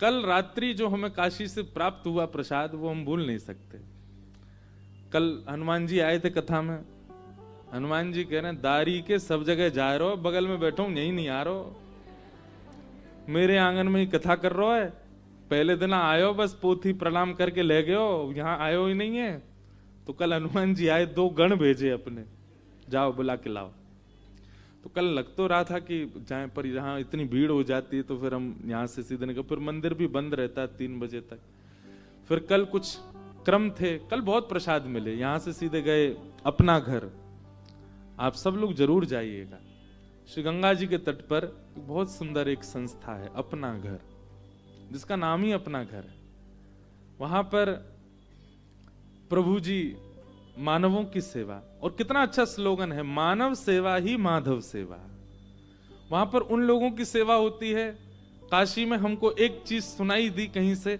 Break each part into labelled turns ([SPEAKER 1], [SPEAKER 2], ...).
[SPEAKER 1] कल रात्रि जो हमें काशी से प्राप्त हुआ प्रसाद वो हम भूल नहीं सकते। कल हनुमान जी आए थे कथा में, हनुमान जी कह रहे हैं दारी के सब जगह जा रहे हो, बगल में बैठो यही नहीं आ रहो, मेरे आंगन में ही कथा कर रहा है, पहले दिन आयो बस पोथी प्रणाम करके ले गयो, यहाँ आयो ही नहीं है। तो कल हनुमान जी आए, 2 गण भेजे अपने, जाओ बुला के लाओ। तो कल लग तो रहा था कि जाए, पर यहाँ इतनी भीड़ हो जाती है तो फिर हम यहाँ से सीधे निकल, फिर मंदिर भी बंद रहता है 3 बजे तक। फिर कल कुछ क्रम थे, कल बहुत प्रसाद मिले, यहाँ से सीधे गए अपना घर। आप सब लोग जरूर जाइएगा, श्री गंगा जी के तट पर बहुत सुंदर एक संस्था है अपना घर, जिसका नाम ही अपना घर है। वहां पर प्रभु जी मानवों की सेवा, और कितना अच्छा स्लोगन है, मानव सेवा ही माधव सेवा। वहां पर उन लोगों की सेवा होती है। काशी में हमको एक चीज सुनाई दी कहीं से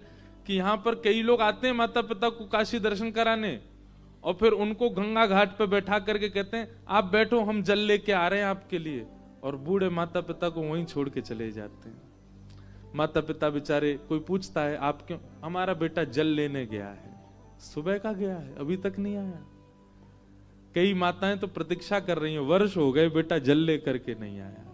[SPEAKER 1] कि यहाँ पर कई लोग आते हैं माता पिता को काशी दर्शन कराने, और फिर उनको गंगा घाट पे बैठा करके कहते हैं आप बैठो हम जल लेके आ रहे हैं आपके लिए, और बूढ़े माता पिता को वहीं छोड़ के चले जाते हैं। माता पिता बेचारे, कोई पूछता है आप क्यों, हमारा बेटा जल लेने गया है, सुबह का गया है अभी तक नहीं आया। कई माताएं तो प्रतीक्षा कर रही हैं, वर्ष हो गए बेटा जल ले करके नहीं आया।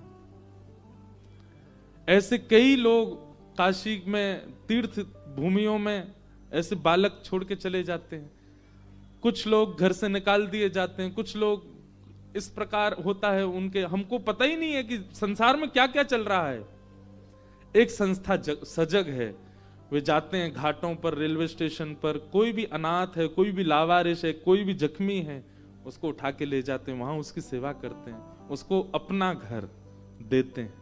[SPEAKER 1] ऐसे कई लोग काशी में तीर्थ भूमियों में ऐसे बालक छोड़ के चले जाते हैं। कुछ लोग घर से निकाल दिए जाते हैं, कुछ लोग इस प्रकार होता है उनके, हमको पता ही नहीं है कि संसार में क्या क्या चल रहा है। एक संस्था सजग है, वे जाते हैं घाटों पर, रेलवे स्टेशन पर, कोई भी अनाथ है, कोई भी लावारिश है, कोई भी जख्मी है, उसको उठा के ले जाते हैं, वहां उसकी सेवा करते हैं, उसको अपना घर देते हैं।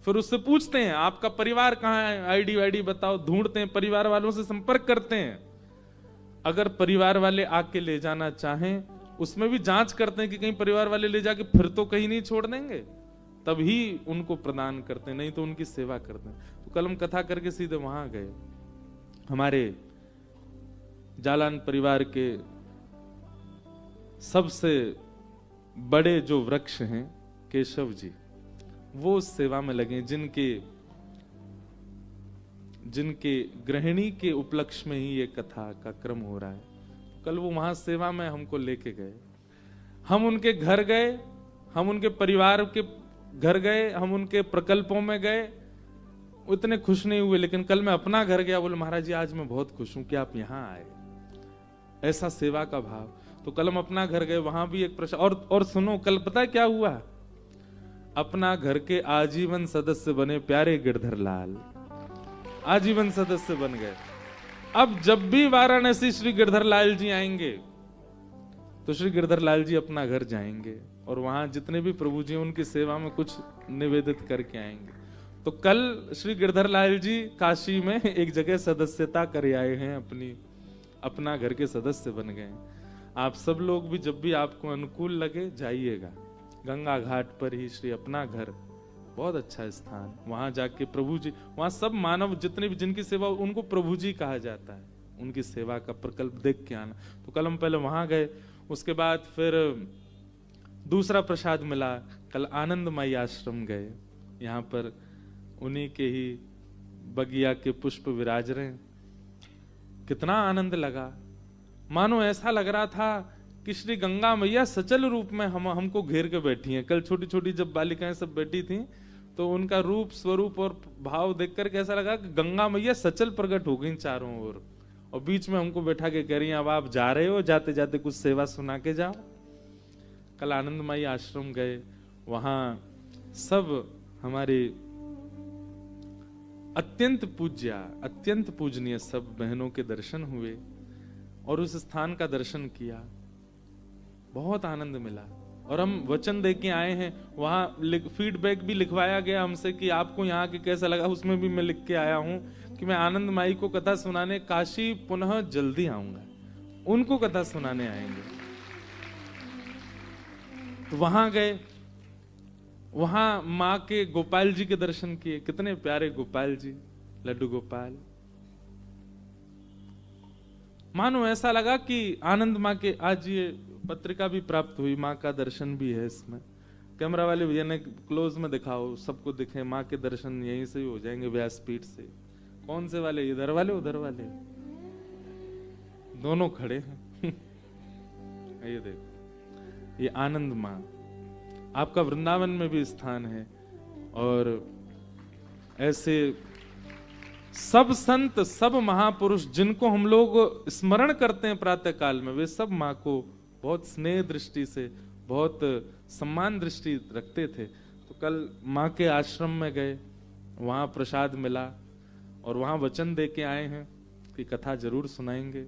[SPEAKER 1] फिर उससे पूछते हैं आपका परिवार कहाँ है, आईडी वाईडी बताओ, ढूंढते हैं, परिवार वालों से संपर्क करते हैं। अगर परिवार वाले आके ले जाना चाहें, उसमें भी जांच करते हैं कि कहीं परिवार वाले ले जाके फिर तो कहीं नहीं छोड़ देंगे, तभी उनको प्रदान करते हैं, नहीं तो उनकी सेवा करते हैं। तो कल हम कथा करके सीधे वहां गए। हमारे जालान परिवार के सबसे बड़े जो वृक्ष हैं केशव जी, वो उस सेवा में लगे जिनके गृहिणी के उपलक्ष्य में ही ये कथा का क्रम हो रहा है। कल वो वहां सेवा में हमको लेके गए, हम उनके घर गए, हम उनके परिवार के घर गए, हम उनके प्रकल्पों में गए, उतने खुश नहीं हुए। लेकिन कल मैं अपना घर गया, बोले महाराज जी आज मैं बहुत खुश हूं कि आप यहाँ आए, ऐसा सेवा का भाव। तो कल हम अपना घर गए, वहां भी एक प्रश्न, और सुनो कल पता है क्या हुआ, अपना घर के आजीवन सदस्य बने प्यारे गिरधर लाल, आजीवन सदस्य बन गए। अब जब भी वाराणसी श्री गिरधर लाल जी आएंगे तो श्री गिरधर लाल जी अपना घर जाएंगे, और वहां जितने भी प्रभु जी उनकी सेवा में कुछ निवेदित करके आएंगे। तो कल श्री गिरधर लाल जी काशी में एक जगह सदस्यता कर आए हैं, अपना घर के सदस्य बन गए। आप सब लोग भी जब भी आपको अनुकूल लगे जाइएगा, गंगा घाट पर ही श्री अपना घर, बहुत अच्छा स्थान, वहां जाके प्रभु जी, वहां सब मानव जितने भी जिनकी सेवा उनको प्रभु जी कहा जाता है, उनकी सेवा का प्रकल्प देख के आना। तो कल हम पहले वहां गए, उसके बाद फिर दूसरा प्रसाद मिला, कल आनंदमयी आश्रम गए, यहाँ पर उन्हीं के ही बगिया के पुष्प विराज रहे, कितना आनंद लगा। मानो ऐसा लग रहा था कि श्री गंगा मैया सचल रूप में हमको घेर के बैठी हैं। कल छोटी छोटी जब बालिकाएं सब बैठी थी तो उनका रूप स्वरूप और भाव देखकर कैसा लगा कि गंगा मैया सचल प्रकट हो गई चारों ओर, और बीच में हमको बैठा के कह रही हैं अब आप जा रहे हो, जाते जाते कुछ सेवा सुना के जाओ। कल आनंदमयी आश्रम गए, वहां सब हमारे अत्यंत पूजनीय सब बहनों के दर्शन हुए, और उस स्थान का दर्शन किया, बहुत आनंद मिला। और हम वचन दे के आए हैं, वहां फीडबैक भी लिखवाया गया हमसे कि आपको यहाँ के कैसा लगा, उसमें भी मैं लिख के आया हूं कि मैं आनंदमयी को कथा सुनाने काशी पुनः जल्दी आऊंगा, उनको कथा सुनाने आएंगे। तो वहां गए, वहां माँ के गोपाल जी के दर्शन किए, कितने प्यारे गोपाल जी, लड्डू गोपाल। मानो ऐसा लगा कि आनंद माँ के, आज ये पत्रिका भी प्राप्त हुई, माँ का दर्शन भी है इसमें, कैमरा वाले भैया ने क्लोज में दिखाओ, सबको दिखे, माँ के दर्शन यहीं से ही हो जाएंगे व्यासपीठ से। कौन से वाले, इधर वाले उधर वाले, दोनों खड़े हैं। ये देखो, ये आनंद मां, आपका वृंदावन में भी स्थान है। और ऐसे सब संत, सब महापुरुष जिनको हम लोग स्मरण करते हैं प्रातः काल में, वे सब माँ को बहुत स्नेह दृष्टि से, बहुत सम्मान दृष्टि रखते थे। तो कल माँ के आश्रम में गए, वहां प्रसाद मिला और वहां वचन दे के आए हैं कि कथा जरूर सुनाएंगे।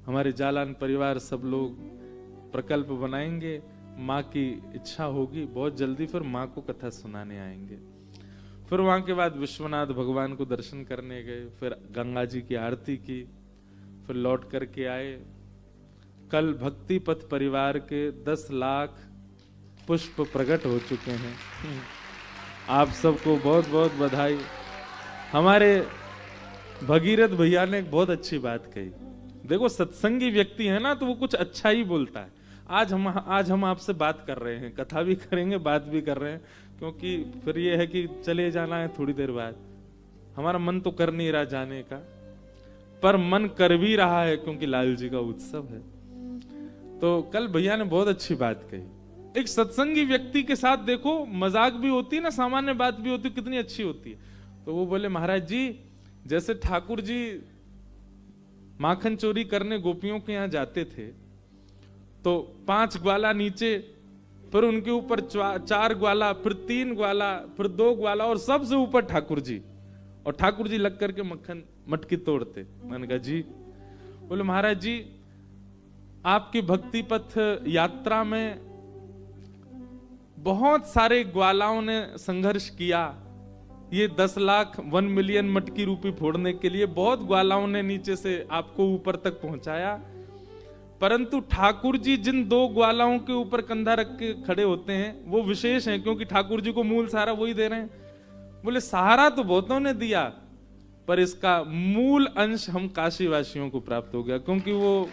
[SPEAKER 1] हमारे जालान परिवार सब लोग प्रकल्प बनाएंगे, माँ की इच्छा होगी बहुत जल्दी फिर माँ को कथा सुनाने आएंगे। फिर वहां के बाद विश्वनाथ भगवान को दर्शन करने गए, फिर गंगा जी की आरती की, फिर लौट करके आए। कल भक्ति पथ परिवार के 10 लाख पुष्प प्रकट हो चुके हैं। आप सबको बहुत बहुत बधाई। हमारे भगीरथ भैया ने एक बहुत अच्छी बात कही। देखो सत्संगी व्यक्ति है ना, तो वो कुछ अच्छा ही बोलता है। आज हम आपसे बात कर रहे हैं, कथा भी करेंगे, बात भी कर रहे हैं, क्योंकि फिर ये है कि चले जाना है थोड़ी देर बाद। हमारा मन तो कर नहीं रहा जाने का, पर मन कर भी रहा है क्योंकि लाल जी का उत्सव है। तो कल भैया ने बहुत अच्छी बात कही। एक सत्संगी व्यक्ति के साथ देखो मजाक भी होती है ना, सामान्य बात भी होती है, कितनी अच्छी होती है। तो वो बोले, महाराज जी जैसे ठाकुर जी माखन चोरी करने गोपियों के यहाँ जाते थे, तो 5 ग्वाला नीचे, फिर उनके ऊपर 4 ग्वाला, फिर 3 ग्वाला, फिर 2 ग्वाला, और सबसे ऊपर ठाकुर जी, और ठाकुर जी लग करके मक्खन मटकी तोड़ते। मैंने कहा जी। बोले महाराज जी आपकी भक्ति पथ यात्रा में बहुत सारे ग्वालाओं ने संघर्ष किया, ये 10 लाख 1 मिलियन मटकी रूपी फोड़ने के लिए बहुत ग्वालाओं ने नीचे से आपको ऊपर तक पहुंचाया, परंतु ठाकुर जी जिन 2 ग्वालाओं के ऊपर कंधा रख के खड़े होते हैं वो विशेष हैं, क्योंकि ठाकुर जी को मूल सहारा वही दे रहे हैं। बोले सहारा तो बहुतों ने दिया, पर इसका मूल अंश हम काशी वासियों को प्राप्त हो गया, क्योंकि वो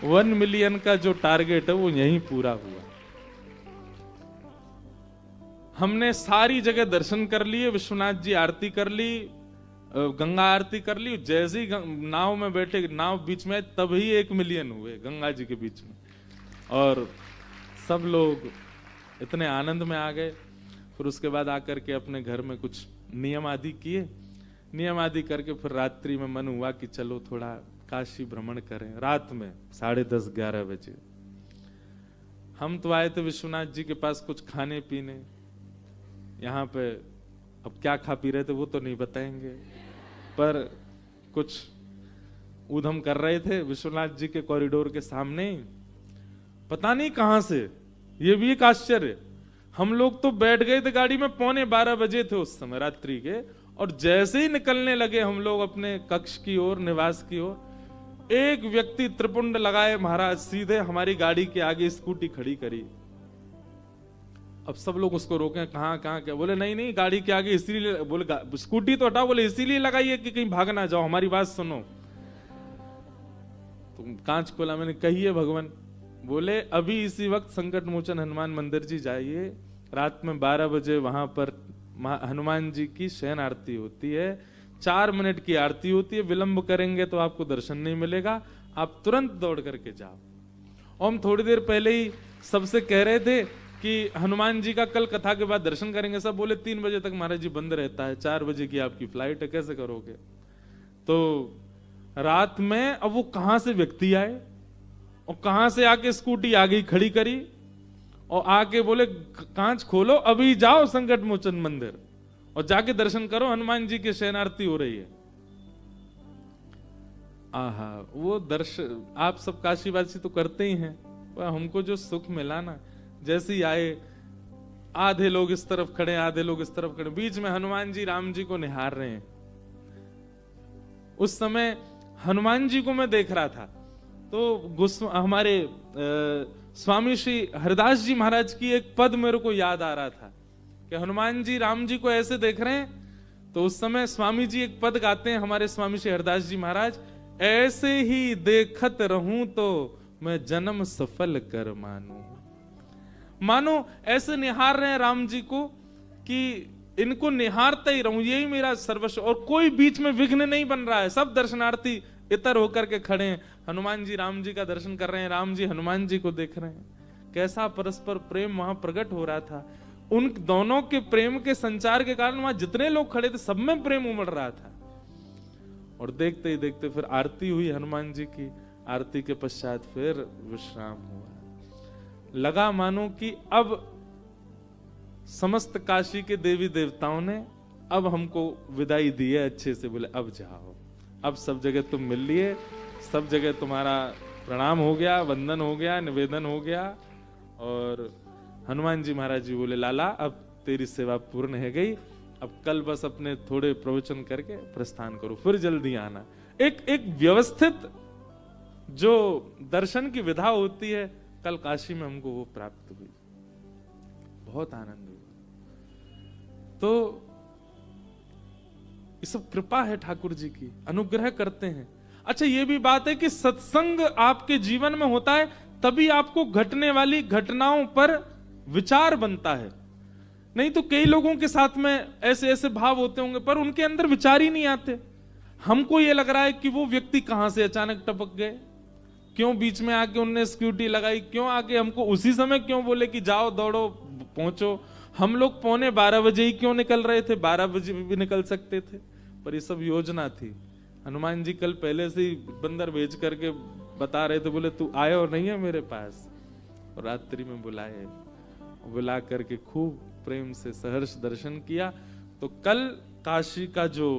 [SPEAKER 1] 1 मिलियन का जो टारगेट है वो यहीं पूरा हुआ। हमने सारी जगह दर्शन कर लिए, विश्वनाथ जी आरती कर ली, गंगा आरती कर ली, जैसे ही नाव में बैठे, नाव बीच में तभी 1 मिलियन हुए गंगा जी के बीच में, और सब लोग इतने आनंद में आ गए। फिर उसके बाद आकर के अपने घर में कुछ नियम आदि किए, नियम आदि करके फिर रात्रि में मन हुआ कि चलो थोड़ा काशी भ्रमण करें। रात में 10:30-11 बजे हम तो आए थे विश्वनाथ जी के पास कुछ खाने पीने। यहाँ पे अब क्या खा पी रहे थे वो तो नहीं बताएंगे, पर कुछ ऊधम कर रहे थे विश्वनाथ जी के कॉरिडोर के सामने, पता नहीं कहां से। ये भी एक आश्चर्य, हम लोग तो बैठ गए थे गाड़ी में 11:15 बजे थे उस समय रात्रि के, और जैसे ही निकलने लगे हम लोग अपने कक्ष की ओर, निवास की ओर, एक व्यक्ति त्रिपुंड लगाए महाराज सीधे हमारी गाड़ी के आगे स्कूटी खड़ी करी। अब सब लोग उसको रोके, कहां क्या? बोले नहीं गाड़ी के आगे इसीलिए, बोले स्कूटी तो हटाओ, बोले इसीलिए लगाई है कि कहीं भाग ना जाओ, हमारी बात सुनो। तुम कांच खोला, मैंने कही है भगवान। बोले अभी इसी वक्त संकट मोचन हनुमान मंदिर जी जाइए, रात में 12 बजे वहां पर हनुमान जी की शयन आरती होती है, 4 मिनट की आरती होती है, विलंब करेंगे तो आपको दर्शन नहीं मिलेगा, आप तुरंत दौड़ करके जाओ। और हम थोड़ी देर पहले ही सबसे कह रहे थे कि हनुमान जी का कल कथा के बाद दर्शन करेंगे, सब बोले 3 बजे तक महाराज जी बंद रहता है, 4 बजे की आपकी फ्लाइट है, कैसे करोगे? तो रात में अब वो कहां से व्यक्ति आए और कहां से आके स्कूटी आ गई खड़ी करी, और आके बोले कांच खोलो, अभी जाओ संकट मोचन मंदिर और जाके दर्शन करो, हनुमान जी की शयन आरती हो रही है। आहा, वो दर्शन आप सब काशीवासी तो करते ही हैं, पर हमको जो सुख मिला ना, जैसे ही आए आधे लोग इस तरफ खड़े, आधे लोग इस तरफ खड़े, बीच में हनुमान जी राम जी को निहार रहे हैं। उस समय हनुमान जी को मैं देख रहा था, तो हमारे स्वामी श्री हरिदास जी महाराज की एक पद मेरे को याद आ रहा था कि हनुमान जी राम जी को ऐसे देख रहे हैं, तो उस समय स्वामी जी एक पद गाते हैं, हमारे स्वामी श्री हरिदास जी महाराज, ऐसे ही देखत रहूं तो मैं जन्म सफल कर मानूं। मानो ऐसे निहार रहे हैं राम जी को कि इनको निहारता ही रहूं, यही मेरा सर्वस्व, और कोई बीच में विघ्न नहीं बन रहा है। सब दर्शनार्थी इतर होकर के खड़े हैं। हनुमान जी राम जी का दर्शन कर रहे हैं, राम जी हनुमान जी को देख रहे हैं। कैसा परस्पर प्रेम वहां प्रकट हो रहा था। उन दोनों के प्रेम के संचार के कारण वहां जितने लोग खड़े थे सब में प्रेम उमड़ रहा था। और देखते ही देखते फिर आरती हुई हनुमान जी की। आरती के पश्चात फिर विश्राम हुआ। लगा मानो कि अब समस्त काशी के देवी देवताओं ने अब हमको विदाई दी है अच्छे से। बोले अब जाओ, अब सब जगह तुम मिल लिए, सब जगह तुम्हारा प्रणाम हो गया, वंदन हो गया, निवेदन हो गया। और हनुमान जी महाराज जी बोले लाला अब तेरी सेवा पूर्ण है गई, अब कल बस अपने थोड़े प्रवचन करके प्रस्थान करो, फिर जल्दी आना। एक व्यवस्थित जो दर्शन की विधा होती है, कल काशी में हमको वो प्राप्त हुई। बहुत आनंद हुआ। तो ये सब कृपा है ठाकुर जी की, अनुग्रह करते हैं। अच्छा ये भी बात है कि सत्संग आपके जीवन में होता है तभी आपको घटने वाली घटनाओं पर विचार बनता है। नहीं तो कई लोगों के साथ में ऐसे ऐसे भाव होते होंगे पर उनके अंदर विचार ही नहीं आते। हमको ये लग रहा है कि वो व्यक्ति कहां से अचानक टपक गए, क्यों बीच में आके उनने सिक्योरिटी लगाई, क्यों आके हमको उसी समय क्यों बोले कि जाओ दौड़ो पहुंचो। हम लोग 11:15 बजे ही क्यों निकल रहे थे, 12 बजे भी निकल सकते थे। पर ये सब योजना थी। हनुमान जी कल पहले से ही बंदर भेज करके बता रहे थे, बोले तू आए और नहीं है मेरे पास। और रात्रि में बुलाए, बुला करके खूब प्रेम से सहर्ष दर्शन किया। तो कल काशी का जो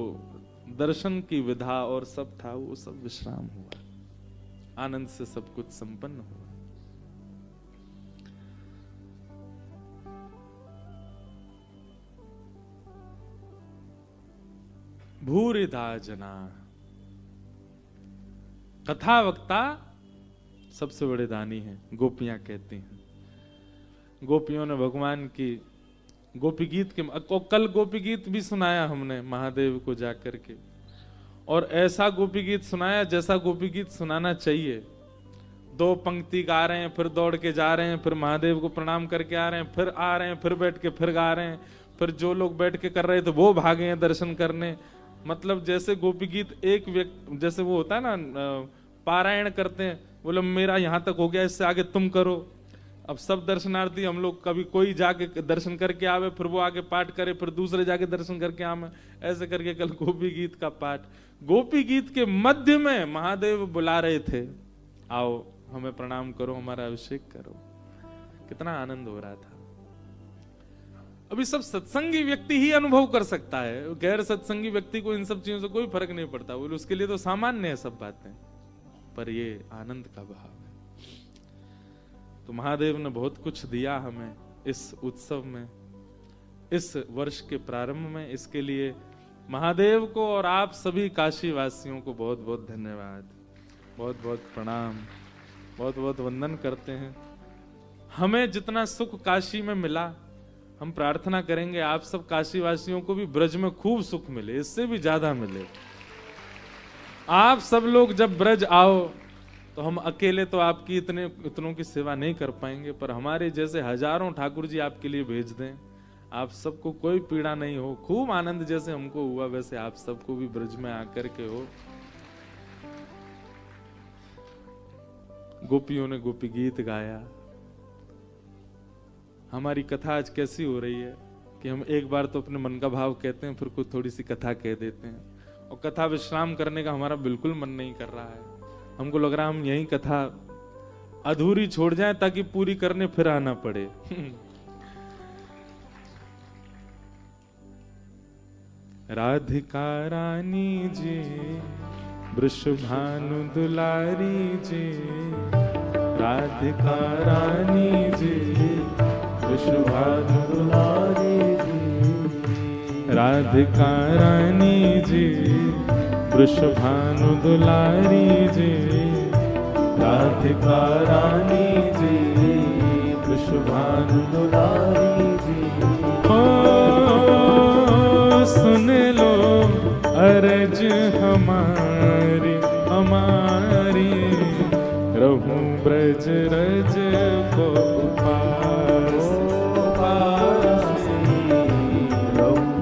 [SPEAKER 1] दर्शन की विधा और सब था वो सब विश्राम हुआ, आनंद से सब कुछ संपन्न हुआ। भूरिधा जना, कथा वक्ता सबसे बड़े दानी हैं, गोपियां कहती हैं। गोपियों ने भगवान की गोपी गीत के कल गोपी गीत भी सुनाया हमने महादेव को जाकर के, और ऐसा गोपी गीत सुनाया जैसा गोपी गीत सुनाना चाहिए। 2 पंक्ति गा रहे हैं, फिर दौड़ के जा रहे हैं, फिर महादेव को प्रणाम करके आ रहे हैं, फिर आ रहे हैं, फिर बैठ के फिर गा रहे हैं, फिर जो लोग बैठ के कर रहे थे वो भागे हैं दर्शन करने। मतलब जैसे गोपी गीत एक व्यक्ति, जैसे वो होता है ना पारायण करते हैं, बोले मेरा यहां तक हो गया इससे आगे तुम करो। अब सब दर्शनार्थी हम लोग कभी कोई जाके दर्शन करके आवे, फिर वो आगे पाठ करे, फिर दूसरे जाके दर्शन करके आवे, ऐसे करके कल गोपी गीत का पाठ। गोपी गीत के मध्य में महादेव बुला रहे थे, आओ हमें प्रणाम करो, हमारा अभिषेक करो। कितना आनंद हो रहा था। अभी सब सत्संगी व्यक्ति ही अनुभव कर सकता है, गैर सत्संगी व्यक्ति को इन सब चीजों से कोई फर्क नहीं पड़ता, बोले उसके लिए तो सामान्य है सब बातें, पर ये आनंद का भाव है। तो महादेव ने बहुत कुछ दिया हमें इस उत्सव में, इस वर्ष के प्रारंभ में। इसके लिए महादेव को और आप सभी काशी वासियों को बहुत बहुत धन्यवाद, बहुत बहुत प्रणाम, बहुत बहुत वंदन करते हैं। हमें जितना सुख काशी में मिला, हम प्रार्थना करेंगे आप सब काशी वासियों को भी ब्रज में खूब सुख मिले, इससे भी ज्यादा मिले। आप सब लोग जब ब्रज आओ तो हम अकेले तो आपकी इतनों की सेवा नहीं कर पाएंगे, पर हमारे जैसे हजारों ठाकुर जी आपके लिए भेज दें, आप सबको कोई पीड़ा नहीं हो, खूब आनंद जैसे हमको हुआ वैसे आप सबको भी ब्रज में आकर के हो। गोपियों ने गोपी गीत गाया। हमारी कथा आज कैसी हो रही है कि हम एक बार तो अपने मन का भाव कहते हैं, फिर कुछ थोड़ी सी कथा कह देते हैं, और कथा विश्राम करने का हमारा बिल्कुल मन नहीं कर रहा है। हमको लग रहा है हम यही कथा अधूरी छोड़ जाएं ताकि पूरी करने फिर आना पड़े। राधिका रानी जी, वृषभानु दुलारी जी, राधिका रानी जी, वृषभानु दुलारी जी, राधिका रानी जी, वृषभानु दुलारी जी, राधिका रानी जी, वृषभानु दुलारी जी। ओ सुन लो अरज हमारी हमारी, रहूं ब्रज रज को पास, रहूं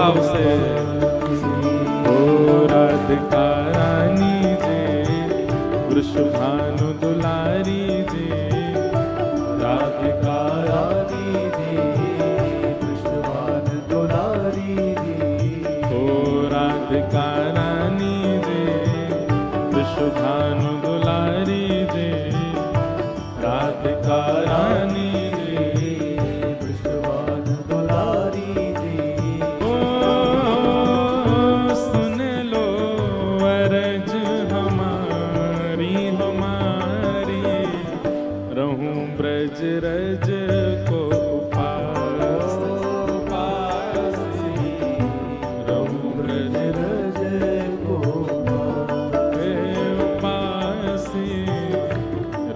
[SPEAKER 1] भाव से। ओ राधिका रानी जी, वृषभानु दुलारी जी,
[SPEAKER 2] राधिका रानी जी, वृषभानु दुलारी जी।
[SPEAKER 1] ओ राधिका रानी जी, वृषभानु दुलारी जी, राधिका रानी जी,
[SPEAKER 2] वृषभानु दुलारी जी।
[SPEAKER 1] ओ सुन लो अरज हमारी हमारी, रहूं ब्रज रज को उपास, रहूं ब्रज
[SPEAKER 2] रज को
[SPEAKER 1] उपासी,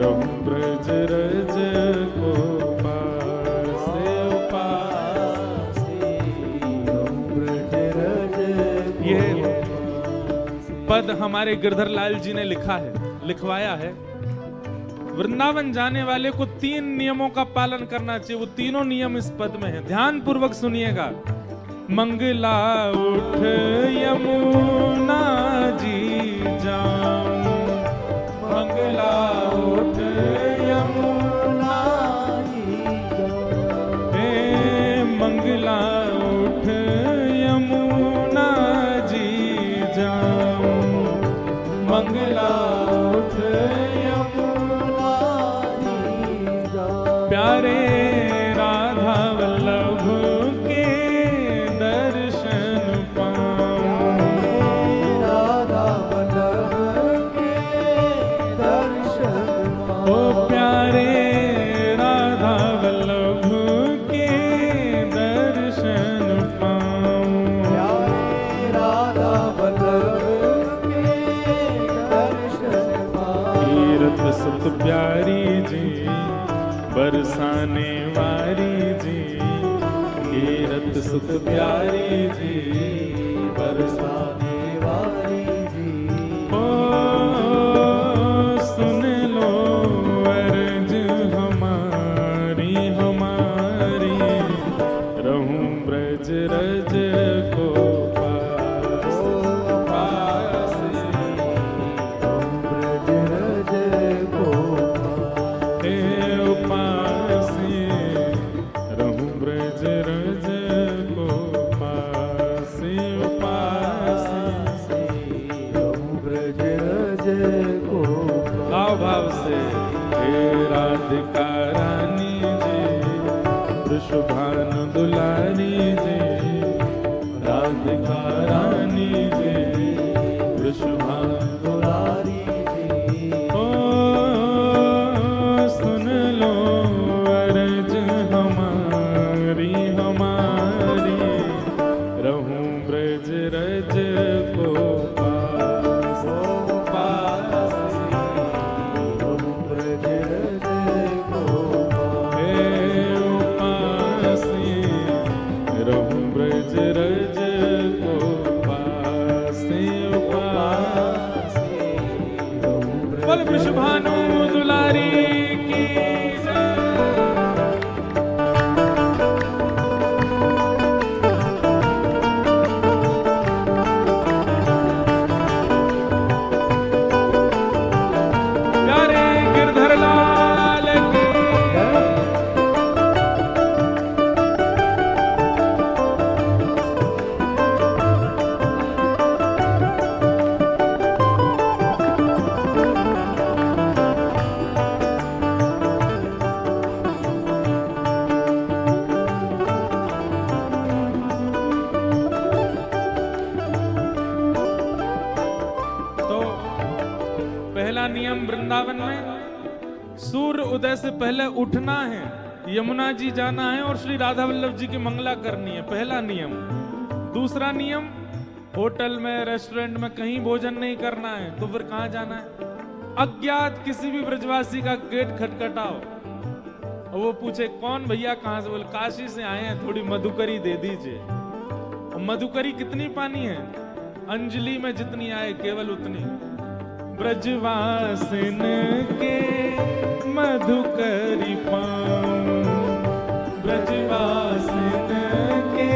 [SPEAKER 1] रहूं ब्रज रज को उपासे उपासी।
[SPEAKER 2] ब्रज रज।
[SPEAKER 1] ये पद हमारे गिरधर लाल जी ने लिखा है, लिखवाया है। वृंदावन जाने वाले को 3 नियमों का पालन करना चाहिए। वो तीनों नियम इस पद में है, ध्यान पूर्वक सुनिएगा। मंगला उठ यमुना जी जाऊं, मंगला उठ यमुना
[SPEAKER 2] जी।
[SPEAKER 1] हे मंगला उठ यमुना जी जाऊं, मंगला उठ यमुना
[SPEAKER 2] जी जाऊं।
[SPEAKER 1] प्यारे राधा वल्लभ के दर्शन पाऊं,
[SPEAKER 2] राधा वल्लभ के दर्शन
[SPEAKER 1] ओ प्यारे राधा वल्लभ के दर्शन पाऊं।
[SPEAKER 2] प्यारे राधा वल्लभ के दर्शन पाऊं।
[SPEAKER 1] तीरथ सुत प्यारी जी, बरसाने वारी जी, तीरथ सुत प्यारी जी,
[SPEAKER 2] बरसाने वाली जी।
[SPEAKER 1] ओ सुन लो अर्ज हमारी हमारी, रहूं ब्रज रज को पास,
[SPEAKER 2] ब्रज रज को
[SPEAKER 1] हे उपासी, रहूं ब्रज रज को पासी उपासी।
[SPEAKER 2] ब्रज रज को
[SPEAKER 1] भाव भाव से। हे राधिका रानी जी, वृषभानु दुलारी जी, राधिका रानी जी, वृषभानु
[SPEAKER 2] दुलारी जी।
[SPEAKER 1] ओ सुन लो अर्ज हमारी हमारी, रहूं ब्रज रज को पास,
[SPEAKER 2] ब्रज रज को
[SPEAKER 1] हे उपासी, रहूं ब्रज रज को पासी उपासी। बोल वृषभानु दुलारी की जय। प्यारे गिरधर लाल की पहला नियम वृंदावन में सूर्य उदय से पहले उठना है, यमुना जी जाना है और श्री राधा वल्लभ जी की मंगला करनी है, पहला नियम। दूसरा नियम, होटल में रेस्टोरेंट में कहीं भोजन नहीं करना है, तो फिर कहां जाना है? अज्ञात किसी भी ब्रजवासी का गेट खटखटाओ और वो पूछे कौन भैया कहां से? बोले काशी से आए हैं, थोड़ी मधुकरी दे दीजिए। और मधुकरी कितनी पानी है? अंजलि में जितनी आए केवल उतनी। ब्रजवासिन के मधुकरी पाऊं, ब्रजवासिन के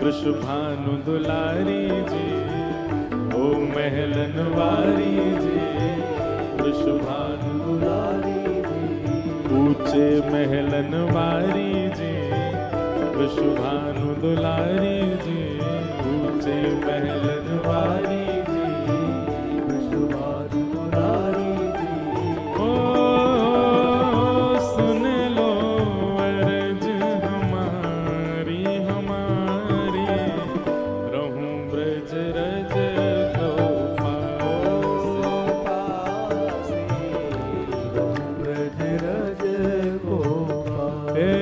[SPEAKER 1] वृषभानु दुलारी जी, ओ महलन वारी जी, वृषभानु दुलारी जी, ऊंचे महलन वारी जी, वृषभानु दुलारी जी, ऊंचे महलन वारी जी, वृषभानु दुलारी जी। ओ सुन लो अर्ज हमारी हमारी, रहूं ब्रज रज को पासे,
[SPEAKER 2] रहूं ब्रज रज को
[SPEAKER 1] हे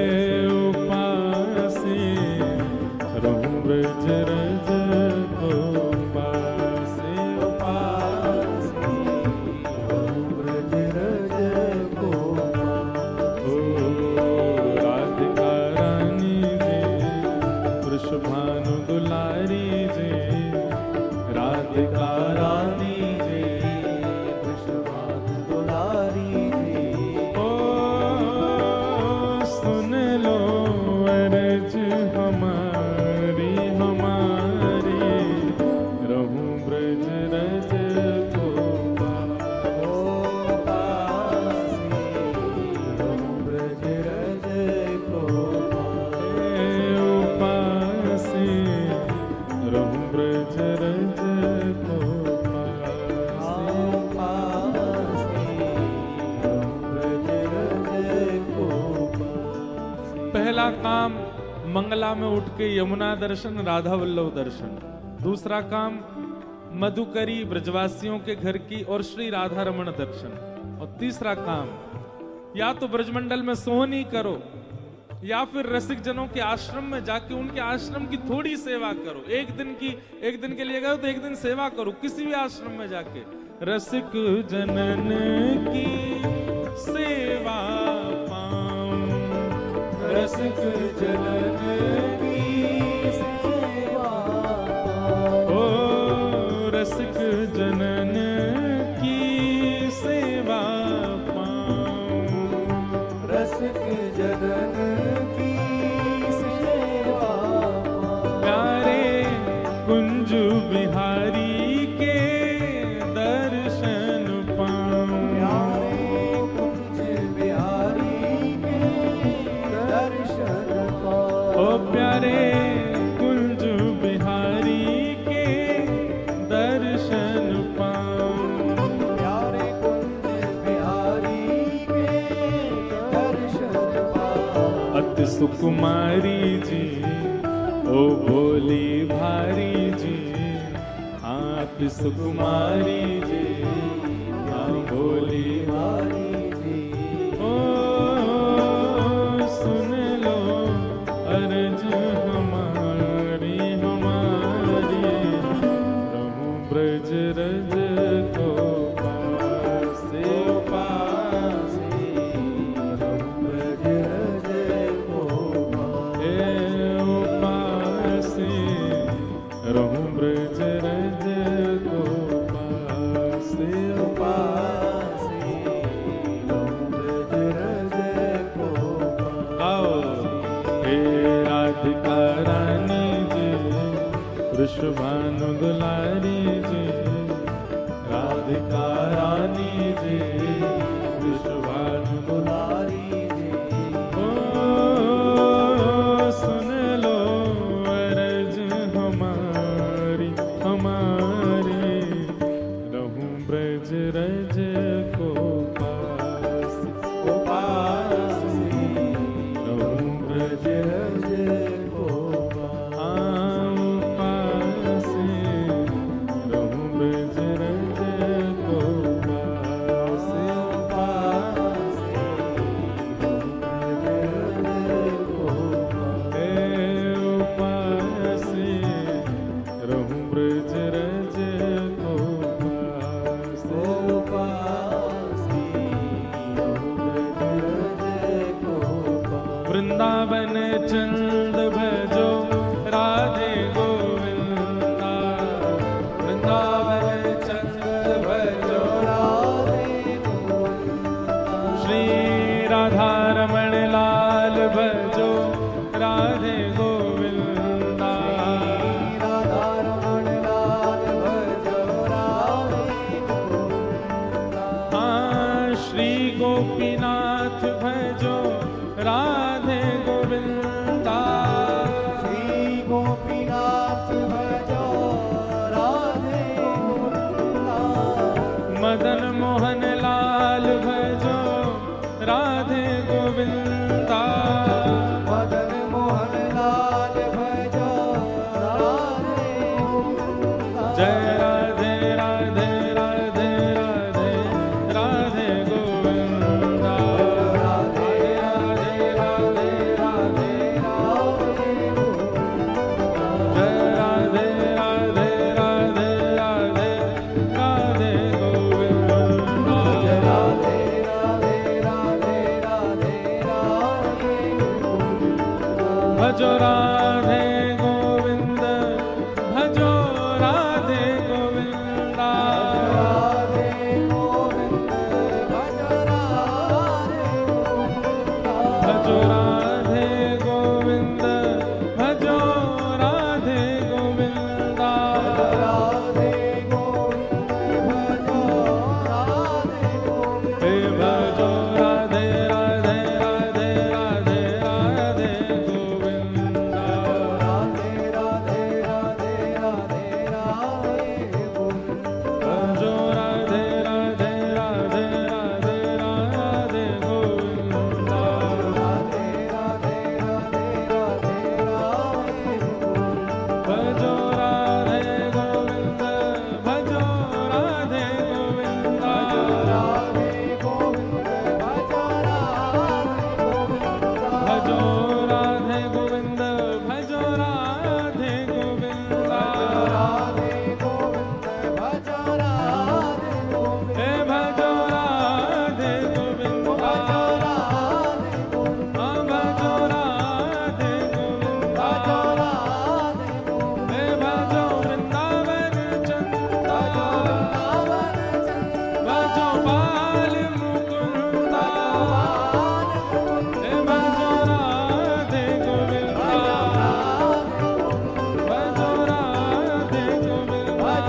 [SPEAKER 1] उपासे, रहूं ब्रज रज को पासे,
[SPEAKER 2] पासे, रहूं ब्रज रज को
[SPEAKER 1] ओ राधिका रानी जी, वृषभानु दुलारी जी, राधिका रानी जी,
[SPEAKER 2] वृषभानु दुलारी जी।
[SPEAKER 1] ओ सुन लो अर्ज हमारी हमारी, रहूं ब्रज रज को
[SPEAKER 2] ओ पासे, रहूं ब्रज रज को
[SPEAKER 1] पासे, उपासे, रहूं ब्रज रज को पासे।
[SPEAKER 2] पासे, रहूं ब्रज रज को पासे।
[SPEAKER 1] पहला काम मंगला में उठ के यमुना दर्शन, राधा वल्लभ दर्शन। दूसरा काम मधुकरी ब्रजवासियों के घर की और श्री राधा रमण दर्शन। और तीसरा काम या तो ब्रजमंडल में सोहनी करो, या फिर रसिक जनों के आश्रम में जाके उनके आश्रम की थोड़ी सेवा करो। एक दिन के लिए गए तो एक दिन सेवा करो किसी भी आश्रम में जाके। रसिक जनन की सेवा पाऊं,
[SPEAKER 2] रसिक जनन की सेवा
[SPEAKER 1] ओ रसिक जनन की सेवा पाऊं,
[SPEAKER 2] रसिक जनन की सेवा
[SPEAKER 1] प्यारे कुंज बिहारी के दर्शन पाऊं,
[SPEAKER 2] प्यारे कुंज बिहारी के दर्शन
[SPEAKER 1] ओ प्यारे कुंज बिहारी के दर्शन पाऊं,
[SPEAKER 2] प्यारे कुंज बिहारी के दर्शन
[SPEAKER 1] अति सुकुमारी जी, ओ भोली भारी जी, अति सुकुमारी जी, हाँ भोली
[SPEAKER 2] भारी जी।
[SPEAKER 1] ओ सुन लो अर्ज हमारी हमारी, रहूं ब्रज रज को पासे पासे,
[SPEAKER 2] रहूं ब्रज रज को
[SPEAKER 1] हे उपासे, रहूं ब्रज रज को पासे
[SPEAKER 2] पासे, रहूं ब्रज रज को
[SPEAKER 1] आओ हे राधिका रानी जी, वृषभानु दुलारी जी, राधिका रानी जी, वृषभानु
[SPEAKER 2] दुलारी जी।
[SPEAKER 1] ओ सुन लो अर्ज हमारी हमारी, रहूं ब्रज रज को पासे,
[SPEAKER 2] को पासे,
[SPEAKER 1] रहूं ब्रज
[SPEAKER 2] रज को
[SPEAKER 1] आऊं पासे, रहूं ब्रज रज को पासे,
[SPEAKER 2] पासे, रहूं ब्रज रज को
[SPEAKER 1] हे उपासे, रहूं ब्रज रज को पासे।
[SPEAKER 2] पासे, रहूं ब्रज रज को
[SPEAKER 1] वृंदावन चंद भजो राधे गोविंदा, वृंदावन चंद भजो
[SPEAKER 2] राधे गोविंदा।
[SPEAKER 1] श्री राधा रमण लाल भजो राधे गोविंदा, गोपीनाथ भजो राधे गोविंदा।
[SPEAKER 2] श्री गोपीनाथ भजो राधे गोविंदा।
[SPEAKER 1] मदन मोहन लाल भजो राधे गोविंदा।
[SPEAKER 2] मदन मोहन लाल भजो राधे गोविंदा।
[SPEAKER 1] जय राधे राधे राधे राधे राधे गोविंदा।
[SPEAKER 2] राधे राधे राधे राधे राधे गोविंदा।
[SPEAKER 1] जय राधे राधे राधे राधे राधे गोविंदा।
[SPEAKER 2] जय राधे राधे राधे राधे राधे गोविंदा।
[SPEAKER 1] भजो राधे गोविंद भजो राधे गोविंदा।
[SPEAKER 2] राधे गोविंद भज राधे गोविंदा।
[SPEAKER 1] भजो राधे गोविंद भजो राधे गोविंदा।
[SPEAKER 2] राधे गोविंद भजो राधे गोविंदा।
[SPEAKER 1] हे भजो राधे राधे राधे राधे राधे गोविंदा।
[SPEAKER 2] राधे राधे राधे राधे राधे गोविंदा।
[SPEAKER 1] भजो राधे राधे राधे राधे राधे गोविंदा।
[SPEAKER 2] राधे राधे राधे राधे राधे गोविंदा।
[SPEAKER 1] भजो राधे गोविंद भजो राधे गोविंदा।
[SPEAKER 2] राधे गोविंद भज राधे गोविंदा।
[SPEAKER 1] भजो राधे गोविंद भजो राधे गोविंदा।
[SPEAKER 2] राधे गोविंद भज राधे गोविंदा।
[SPEAKER 1] हे भजो राधे गोविंदा।
[SPEAKER 2] राधे गोविंद
[SPEAKER 1] हाँ भजो राधे गोविंदा।
[SPEAKER 2] राधे गोविंद
[SPEAKER 1] हे भजो वृंदावन चंदा। भजो बाल मुकुंदा। हे भजो राधे गोविंदा। भजो राधे गोविंदा।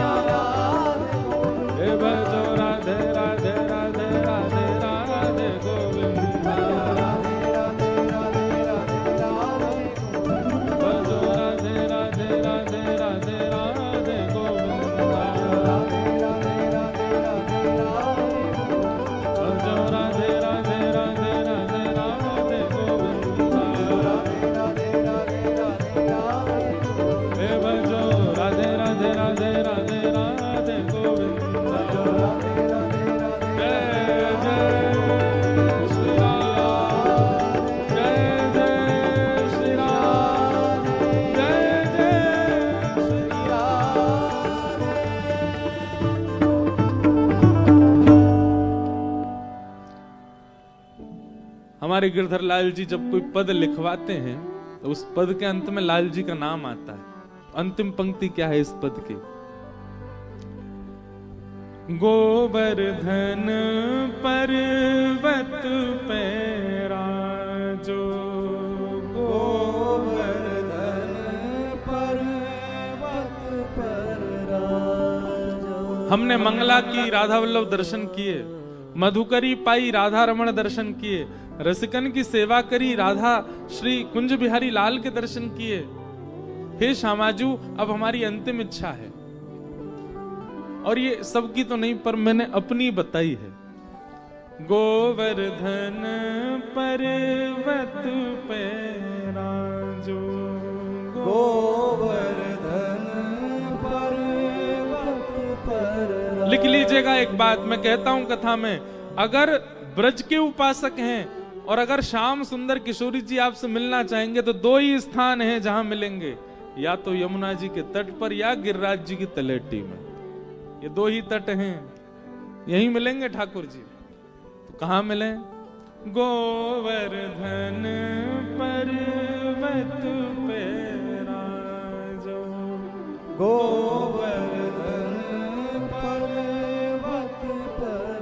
[SPEAKER 1] हे भजो राधे राधे राधे राधे राधे गोविंदा। भजो राधे राधे राधे राधे राधे गोविंदा। भजो राधे राधे राधे राधे राधे गोविंदा। हे भजो राधे राधे राधे राधे राधे गोविंदा। जय जय श्री राम। जय जय श्री राम। जय जय श्री हमारे गिरधर लाल जी जब कोई पद लिखवाते हैं तो उस पद के अंत में लाल जी का नाम आता है। अंतिम पंक्ति क्या है इस पद की? गोवर्धन पर्वत पे राजो।
[SPEAKER 2] गोवर्धन पर्वत पर राजो।
[SPEAKER 1] हमने मंगला की, राधा वल्लभ दर्शन किए, मधुकरी पाई, राधा रमण दर्शन किए, रसिकन की सेवा करी, राधा श्री कुंज बिहारी लाल के दर्शन किए। हे श्यामाजू, अब हमारी अंतिम इच्छा है, और ये सबकी तो नहीं पर मैंने अपनी बताई है। गोवर्धन पर्वत पे राजो।
[SPEAKER 2] गोवर्धन पर्वत पर
[SPEAKER 1] लिख लीजिएगा एक बात मैं कहता हूं कथा में, अगर ब्रज के उपासक हैं और अगर श्याम सुंदर किशोरी जी आपसे मिलना चाहेंगे तो दो ही स्थान हैं जहां मिलेंगे, या तो यमुना जी के तट पर या गिरिराज जी की तलेटी में। ये दो ही तट हैं, यहीं मिलेंगे ठाकुर जी। तो कहां मिले? गोवर्धन पर्वत पे राजो।
[SPEAKER 2] गोवर्धन पर्वत पर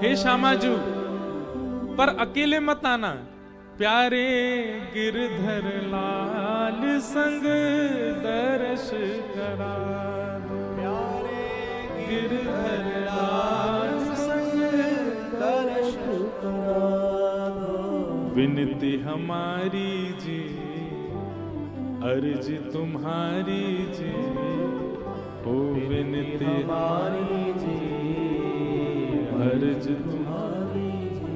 [SPEAKER 1] हे श्यामाजू, पर अकेले मत आना, प्यारे गिरधर लाल संग दर्श करा दो।
[SPEAKER 2] प्यारे
[SPEAKER 1] गिरधर लाल संग
[SPEAKER 2] दर्श करा
[SPEAKER 1] विनती हमारी जी, अर्ज तुम्हारी जी, ओ विनती
[SPEAKER 2] हमारी जी,
[SPEAKER 1] अर्ज तुम्हारी जी,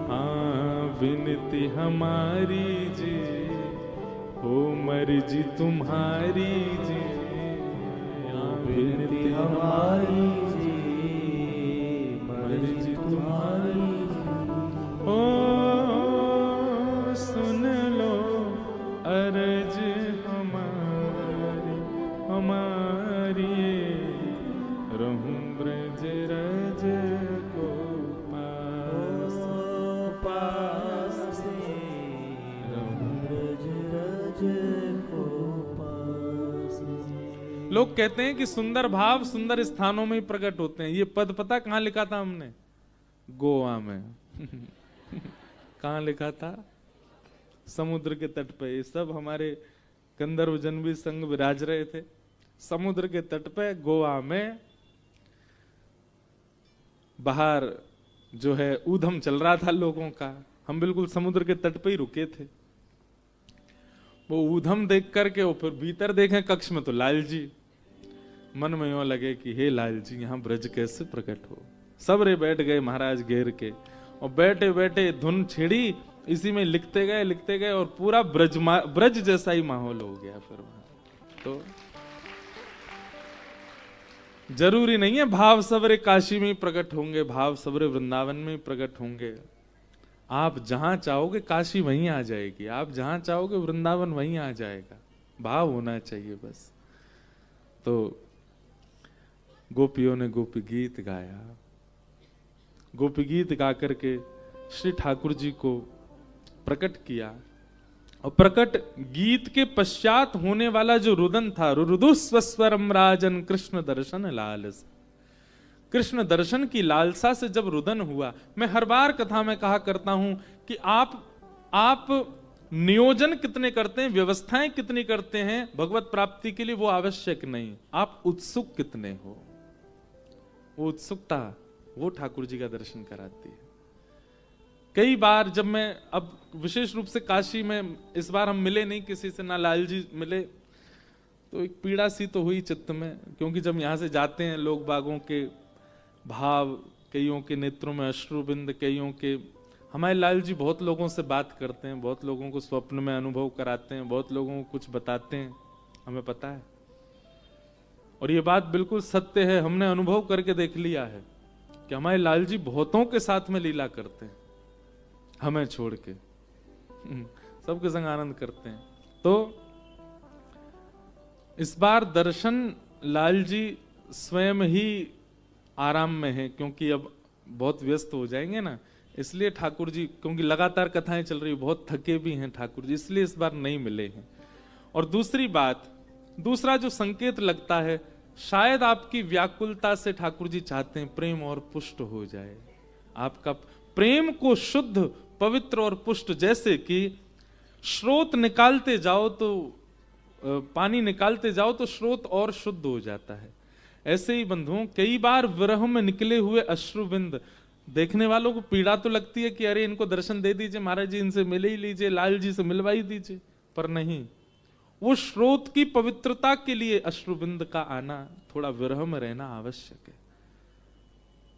[SPEAKER 1] हाँ विनती हमारी जी, ओ मर्जी तुम्हारी जी, हाँ
[SPEAKER 2] विनती हमारी जी, मर्जी तुम्हारी जी।
[SPEAKER 1] ओ सुन लो अर्ज हमारी, हमारी रहूं ब्रज रज को पास,
[SPEAKER 2] पास रहूं ब्रज रज को पास।
[SPEAKER 1] लोग कहते हैं कि सुंदर भाव सुंदर स्थानों में ही प्रकट होते हैं। ये पद पता कहाँ लिखा था हमने? गोवा में। कहाँ लिखा था? समुद्र के तट पे। ये सब हमारे गंधर्व जन भी संग विराज रहे थे समुद्र के तट पे गोवा में। बाहर जो है ऊधम चल रहा था लोगों का, हम बिल्कुल समुद्र के तट पे ही रुके थे। वो ऊधम देख करके वो फिर भीतर देखें कक्ष में तो लाल जी। मन में यूं लगे कि हे लाल जी यहाँ ब्रज कैसे प्रकट हो। सबरे बैठ गए महाराज घेर के, और बैठे बैठे धुन छेड़ी, इसी में लिखते गए और पूरा ब्रज जैसा ही माहौल हो गया फिर वहां। तो जरूरी नहीं है भाव सबरे काशी में ही प्रकट होंगे, भाव सबरे वृंदावन में ही प्रकट होंगे। आप जहां चाहोगे काशी वहीं आ जाएगी, आप जहां चाहोगे वृंदावन वहीं आ जाएगा। भाव होना चाहिए बस। तो गोपियों ने गोपी गीत गाया। गोपी गीत गा करके श्री ठाकुर जी को प्रकट किया। और प्रकट गीत के पश्चात होने वाला जो रुदन था, रुदुस्वस्वरम राजन कृष्ण दर्शन लालस। कृष्ण दर्शन की लालसा से जब रुदन हुआ, मैं हर बार कथा में कहा करता हूं कि आप नियोजन कितने करते हैं, व्यवस्थाएं कितनी करते हैं भगवत प्राप्ति के लिए, वो आवश्यक नहीं। आप उत्सुक कितने हो, वो उत्सुकता वो ठाकुर जी का दर्शन कराती है। कई बार जब मैं, अब विशेष रूप से काशी में इस बार हम मिले नहीं किसी से, ना लाल जी मिले, तो एक पीड़ा सी तो हुई चित्त में। क्योंकि जब यहां से जाते हैं लोग बागों के भाव, कईयों के नेत्रों में अश्रुबिंद, कईयों के, हमारे लाल जी बहुत लोगों से बात करते हैं, बहुत लोगों को स्वप्न में अनुभव कराते हैं, बहुत लोगों को कुछ बताते हैं, हमें पता है। और ये बात बिल्कुल सत्य है, हमने अनुभव करके देख लिया है कि हमारे लाल जी बहुतों के साथ में लीला करते हैं, हमें छोड़ के सबके संग आनंद करते हैं। तो इस बार दर्शन लाल जी स्वयं ही आराम में है, क्योंकि अब बहुत व्यस्त हो जाएंगे ना, इसलिए ठाकुर जी, क्योंकि लगातार कथाएं चल रही, बहुत थके भी हैं ठाकुर जी, इसलिए इस बार नहीं मिले हैं। और दूसरी बात, दूसरा जो संकेत लगता है, शायद आपकी व्याकुलता से ठाकुर जी चाहते हैं प्रेम और पुष्ट हो जाए। आपका प्रेम को शुद्ध, पवित्र और पुष्ट, जैसे कि स्रोत निकालते जाओ तो पानी निकालते जाओ तो स्रोत और शुद्ध हो जाता है। ऐसे ही बंधुओं, कई बार विरह में निकले हुए अश्रुबिंद देखने वालों को पीड़ा तो लगती है कि अरे इनको दर्शन दे दीजिए महाराज जी, इनसे मिले ही लीजिए, लाल जी से मिलवा ही दीजिए, पर नहीं, वो स्रोत की पवित्रता के लिए अश्रुबिंद का आना, थोड़ा विरह में रहना आवश्यक है।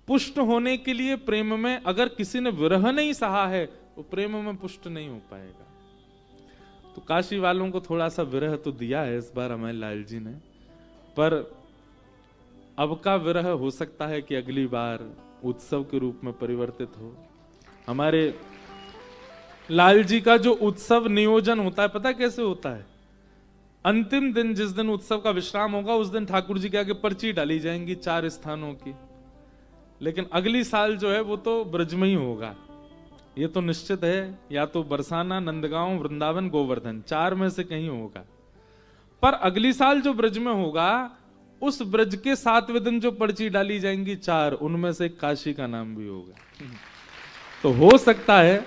[SPEAKER 1] पुष्ट होने के लिए प्रेम में, अगर किसी ने विरह नहीं सहा है, वो प्रेम में पुष्ट नहीं हो पाएगा। तो काशी वालों को थोड़ा सा विरह तो दिया है इस बार हमारे लाल जी ने, पर अब का विरह हो सकता है कि अगली बार उत्सव के रूप में परिवर्तित हो। हमारे लाल जी का जो उत्सव नियोजन होता है, पता कैसे होता है? अंतिम दिन, जिस दिन उत्सव का विश्राम होगा, उस दिन ठाकुर जी के आगे पर्ची डाली जाएंगी 4 स्थानों की। लेकिन अगली साल जो है वो तो ब्रज में ही होगा, ये तो निश्चित है। या तो बरसाना, नंदगांव, वृंदावन, गोवर्धन, 4 में से कहीं होगा। पर अगली साल जो ब्रज में होगा, उस ब्रज के 7वें दिन जो पर्ची डाली जाएंगी 4, उनमें से काशी का नाम भी होगा। तो हो सकता है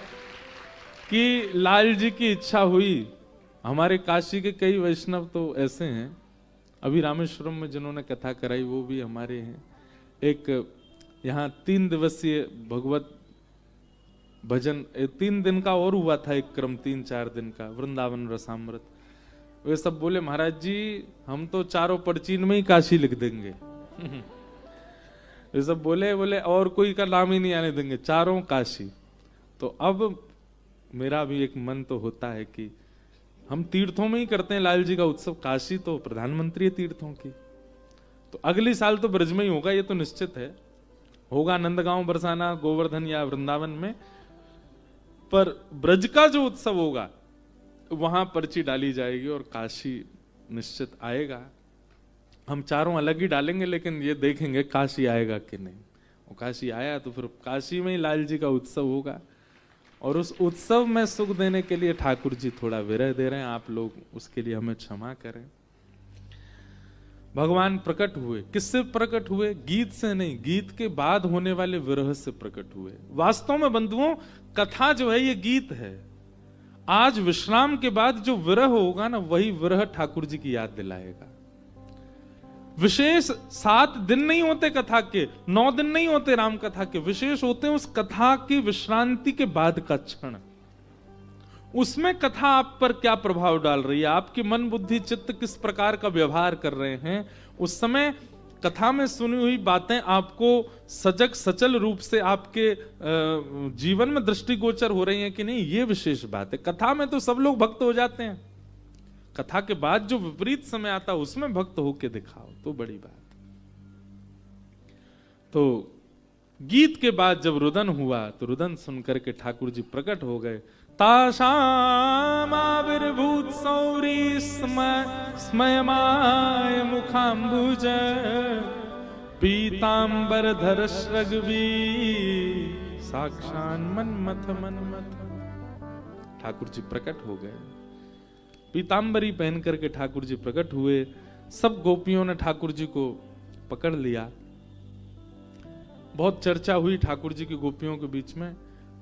[SPEAKER 1] कि लाल जी की इच्छा हुई। हमारे काशी के कई वैष्णव तो ऐसे हैं, अभी रामेश्वरम में जिन्होंने कथा कराई वो भी हमारे हैं। एक यहाँ 3 दिवसीय भगवत भजन 3 दिन का और हुआ था एक क्रम, 3-4 दिन का वृंदावन रसामृत। वे सब बोले महाराज जी हम तो चारों परचीन में ही काशी लिख देंगे। वे सब बोले और कोई का नाम ही नहीं आने देंगे, चारों काशी। तो अब मेरा भी एक मन तो होता है कि हम तीर्थों में ही करते हैं लाल जी का उत्सव, काशी तो प्रधानमंत्री है तीर्थों की। तो अगली साल तो ब्रज में ही होगा, ये तो निश्चित है, होगा नंदगांव, बरसाना, गोवर्धन या वृंदावन में, पर ब्रज का जो उत्सव होगा वहां पर्ची डाली जाएगी और काशी निश्चित आएगा। हम चारों अलग ही डालेंगे, लेकिन ये देखेंगे काशी आएगा कि नहीं। और काशी आया तो फिर काशी में ही लाल जी का उत्सव होगा। और उस उत्सव में सुख देने के लिए ठाकुर जी थोड़ा विरह दे रहे हैं, आप लोग उसके लिए हमें क्षमा करें। भगवान प्रकट हुए, किससे प्रकट हुए? गीत से नहीं, गीत के बाद होने वाले विरह से प्रकट हुए। वास्तव में बंधुओं कथा जो है ये गीत है। आज विश्राम के बाद जो विरह होगा ना, वही विरह ठाकुर जी की याद दिलाएगा। विशेष 7 दिन नहीं होते कथा के, 9 दिन नहीं होते राम कथा के, विशेष होते हैं उस कथा की विश्रांति के बाद का क्षण। उसमें कथा आप पर क्या प्रभाव डाल रही है, आपकी मन बुद्धि चित्त किस प्रकार का व्यवहार कर रहे हैं, उस समय कथा में सुनी हुई बातें आपको सजग सचल रूप से आपके जीवन में दृष्टिगोचर हो रही हैं कि नहीं, ये विशेष बात है। कथा में तो सब लोग भक्त हो जाते हैं, कथा के बाद जो विपरीत समय आता है उसमें भक्त होके दिखाओ तो बड़ी बात। तो गीत के बाद जब रुदन हुआ तो रुदन सुनकर के ठाकुर जी प्रकट हो गए। ताशामाविर्भूत सौरी स्मयमाय मुखाम्बुज पीतांबरधर श्रगवी साक्षान मन्मथ मन्मथ। ठाकुर जी प्रकट हो गए, पीतांबरी पहन करके ठाकुर जी प्रकट हुए। सब गोपियों ने ठाकुर जी को पकड़ लिया। बहुत चर्चा हुई ठाकुर जी की गोपियों के बीच में।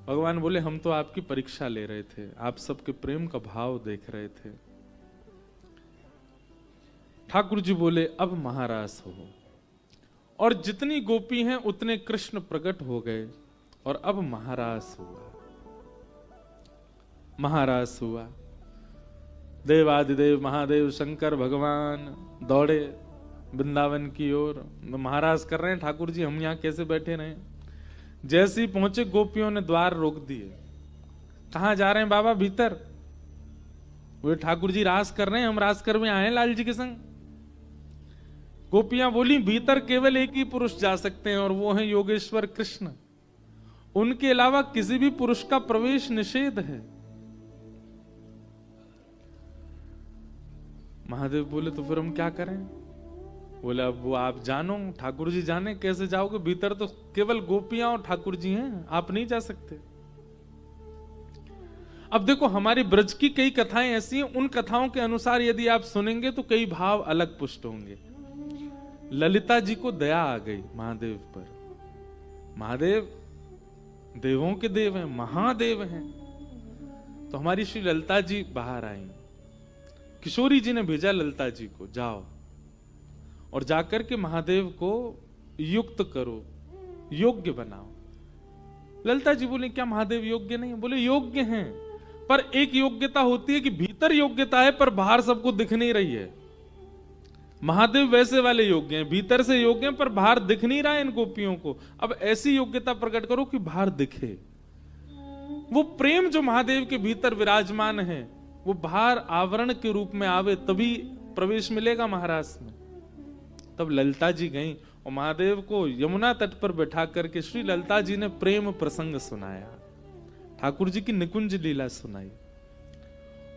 [SPEAKER 1] भगवान बोले हम तो आपकी परीक्षा ले रहे थे, आप सबके प्रेम का भाव देख रहे थे। ठाकुर जी बोले अब महारास हो। और जितनी गोपी हैं उतने कृष्ण प्रकट हो गए और अब महारास हुआ। महारास हुआ। देवादिदेव महादेव शंकर भगवान दौड़े वृंदावन की ओर, महाराज कर रहे हैं ठाकुर जी, हम यहां कैसे बैठे रहे। जैसे ही पहुंचे गोपियों ने द्वार रोक दिए। कहां जा रहे हैं बाबा? भीतर। वे ठाकुर जी रास कर रहे हैं, हम रास कर में आए लाल जी के संग। गोपियां बोली भीतर केवल एक ही पुरुष जा सकते हैं और वो है योगेश्वर कृष्ण, उनके अलावा किसी भी पुरुष का प्रवेश निषेध है। महादेव बोले तो फिर हम क्या करें? बोले अब वो आप जानो, ठाकुर जी जाने, कैसे जाओगे? भीतर तो केवल गोपियां और ठाकुर जी हैं, आप नहीं जा सकते। अब देखो हमारी ब्रज की कई कथाएं ऐसी हैं, उन कथाओं के अनुसार यदि आप सुनेंगे तो कई भाव अलग पुष्ट होंगे। ललिता जी को दया आ गई महादेव पर। महादेव देवों के देव हैं, महादेव हैं। तो हमारी श्री ललिता जी बाहर आई। किशोरी जी ने भेजा ललिता जी को, जाओ और जाकर के महादेव को युक्त करो, योग्य बनाओ। ललिता जी बोले क्या महादेव योग्य नहीं? बोले योग्य हैं, पर एक योग्यता होती है कि भीतर योग्यता है पर बाहर सबको दिख नहीं रही है। महादेव वैसे वाले योग्य हैं, भीतर से योग्य हैं पर बाहर दिख नहीं रहा है इन गोपियों को। अब ऐसी योग्यता प्रकट करो कि बाहर दिखे। वो प्रेम जो महादेव के भीतर विराजमान है वो बाहर आवरण के रूप में आवे, तभी प्रवेश मिलेगा महाराज में। तब ललिता जी गईं और महादेव को यमुना तट पर बैठा करके श्री ललिता जी ने प्रेम प्रसंग सुनाया, ठाकुर जी की निकुंज लीला सुनाई।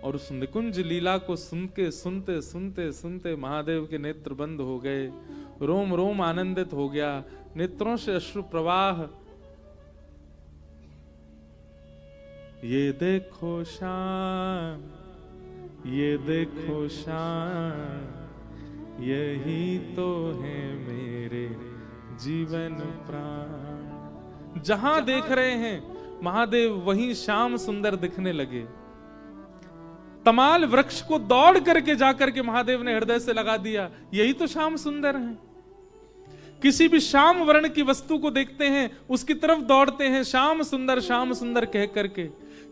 [SPEAKER 1] और उस निकुंज लीला को सुनते सुनते सुनते सुनते महादेव के नेत्र बंद हो गए, रोम रोम आनंदित हो गया, नेत्रों से अश्रु प्रवाह। ये देखो शाम, ये देखो शाम, यही तो है मेरे जीवन प्राण। जहां देख रहे हैं महादेव वहीं श्याम सुंदर दिखने लगे। तमाल वृक्ष को दौड़ करके जाकर के महादेव ने हृदय से लगा दिया, यही तो श्याम सुंदर हैं। किसी भी श्याम वर्ण की वस्तु को देखते हैं उसकी तरफ दौड़ते हैं, श्याम सुंदर कह करके।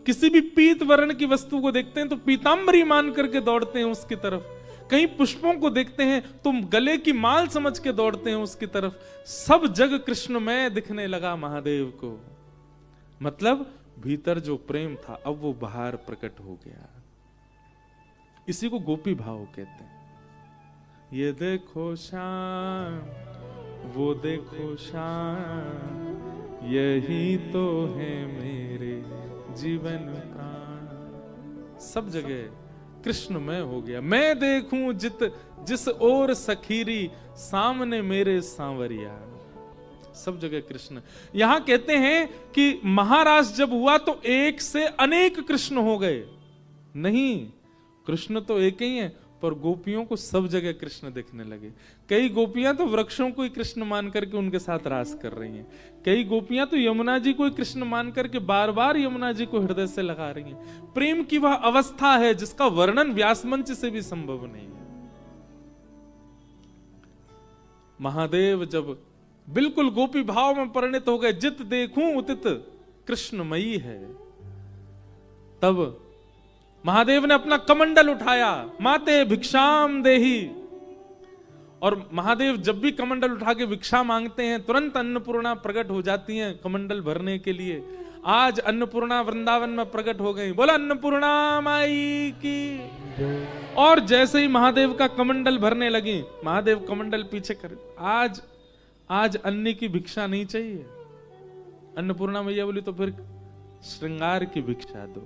[SPEAKER 1] किसी भी पीत वर्ण की वस्तु को देखते हैं तो पीतांबरी मान करके दौड़ते हैं उसकी तरफ। कहीं पुष्पों को देखते हैं तो गले की माल समझ के दौड़ते हैं उसकी तरफ। सब जग कृष्णमय दिखने लगा महादेव को। मतलब भीतर जो प्रेम था अब वो बाहर प्रकट हो गया। इसी को गोपी भाव कहते हैं। ये देखो श्याम, वो देखो श्याम, यही तो है मेरे जीवन प्राण। सब जगह कृष्णमय हो गया। मैं देखूं जिस ओर सखीरी, सामने मेरे सांवरिया। सब जगह कृष्ण। यहां कहते हैं कि महाराज जब हुआ तो एक से अनेक कृष्ण हो गए। नहीं, कृष्ण तो एक ही है, पर गोपियों को सब जगह कृष्ण दिखने लगे। कई गोपियां तो वृक्षों को ही कृष्ण मान करके उनके साथ रास कर रही हैं। कई गोपियां तो यमुना जी को ही कृष्ण मान करके बार बार यमुना जी को हृदय से लगा रही हैं। प्रेम की वह अवस्था है जिसका वर्णन व्यास मंच से भी संभव नहीं है। महादेव जब बिल्कुल गोपी भाव में परिणत हो गए, जित देखूं उतित कृष्णमयी है, तब महादेव ने अपना कमंडल उठाया, माते भिक्षाम देही। और महादेव जब भी कमंडल उठा के भिक्षा मांगते हैं तुरंत अन्नपूर्णा प्रकट हो जाती हैं कमंडल भरने के लिए। आज अन्नपूर्णा वृंदावन में प्रकट हो गई। बोला अन्नपूर्णा माई की। और जैसे ही महादेव का कमंडल भरने लगी, महादेव कमंडल पीछे कर, आज अन्न की भिक्षा नहीं चाहिए। अन्नपूर्णा मैया बोली तो फिर श्रृंगार की भिक्षा दो।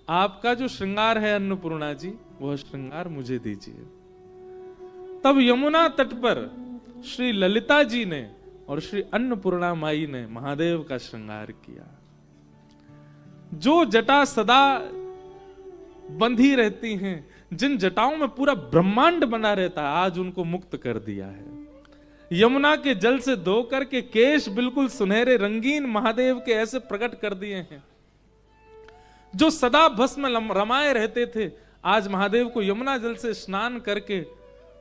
[SPEAKER 1] आपका जो श्रृंगार है अन्नपूर्णा जी, वह श्रृंगार मुझे दीजिए। तब यमुना तट पर श्री ललिता जी ने और श्री अन्नपूर्णा माई ने महादेव का श्रृंगार किया। जो जटा सदा बंधी रहती हैं, जिन जटाओं में पूरा ब्रह्मांड बना रहता है, आज उनको मुक्त कर दिया है। यमुना के जल से धो करके केश बिल्कुल सुनहरे रंगीन महादेव के ऐसे प्रकट कर दिए हैं। जो सदा भस्म रमाए रहते थे, आज महादेव को यमुना जल से स्नान करके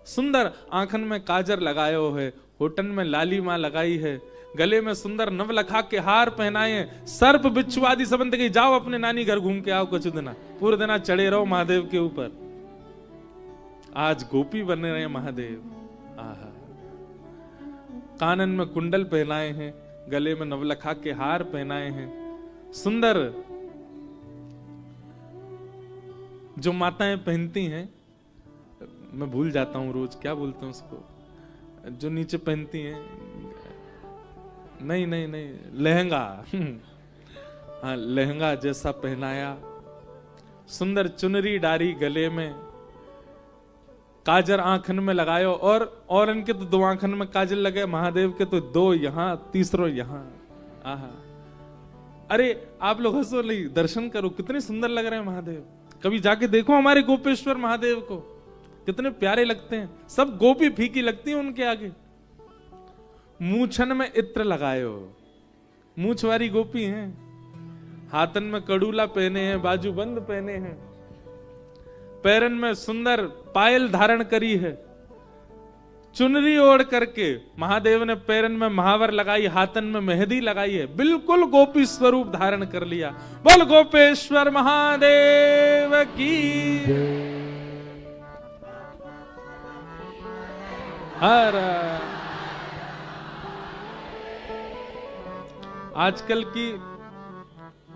[SPEAKER 1] सुंदर आंखन में काजर लगायो है, होठन में लालिमा लगाई है, गले में सुंदर नवलखा के हार पहनाए हैं, सर्प बिच्छू आदि सबंध के जाओ अपने नानी घर घूम के आओ कुछ दिना, पूरे दिना चढ़े रहो महादेव के ऊपर। आज गोपी बने रहे महादेव। आहा, कानन में कुंडल पहनाए हैं, गले में नवलखा के हार पहनाए हैं, सुंदर जो माताएं पहनती हैं, मैं भूल जाता हूं रोज क्या बोलते हैं उसको, जो नीचे पहनती हैं, नहीं लहंगा। हाँ, लहंगा जैसा पहनाया, सुंदर चुनरी डारी गले में, काजर आंखन में लगायो। और इनके तो 2 आंखन में काजल लगे, महादेव के तो 2 यहां, तीसरो यहां। आहा, अरे आप लोग हंसो नहीं, दर्शन करो, कितने सुंदर लग रहे हैं महादेव। कभी जाके देखो हमारे गोपेश्वर महादेव को, कितने प्यारे लगते हैं। सब गोपी फीकी लगती है उनके आगे। मूछन में इत्र लगायो, मूछ वाली गोपी हैं, हाथन में कड़ूला पहने हैं, बाजूबंद पहने हैं, पैरन में सुंदर पायल धारण करी है, चुनरी ओढ़ करके महादेव ने पैरन में महावर लगाई, हाथन में मेहंदी लगाई है, बिल्कुल गोपी स्वरूप धारण कर लिया। बोल गोपेश्वर महादेव की। हर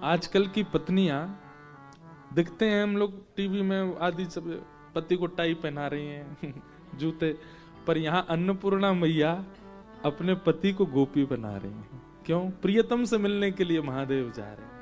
[SPEAKER 1] आजकल की पत्नियां दिखते हैं, हम लोग टीवी में आदि सब पति को टाई पहना रही हैं जूते, पर यहां अन्नपूर्णा मैया अपने पति को गोपी बना रही हैं। क्यों? प्रियतम से मिलने के लिए महादेव जा रहे हैं।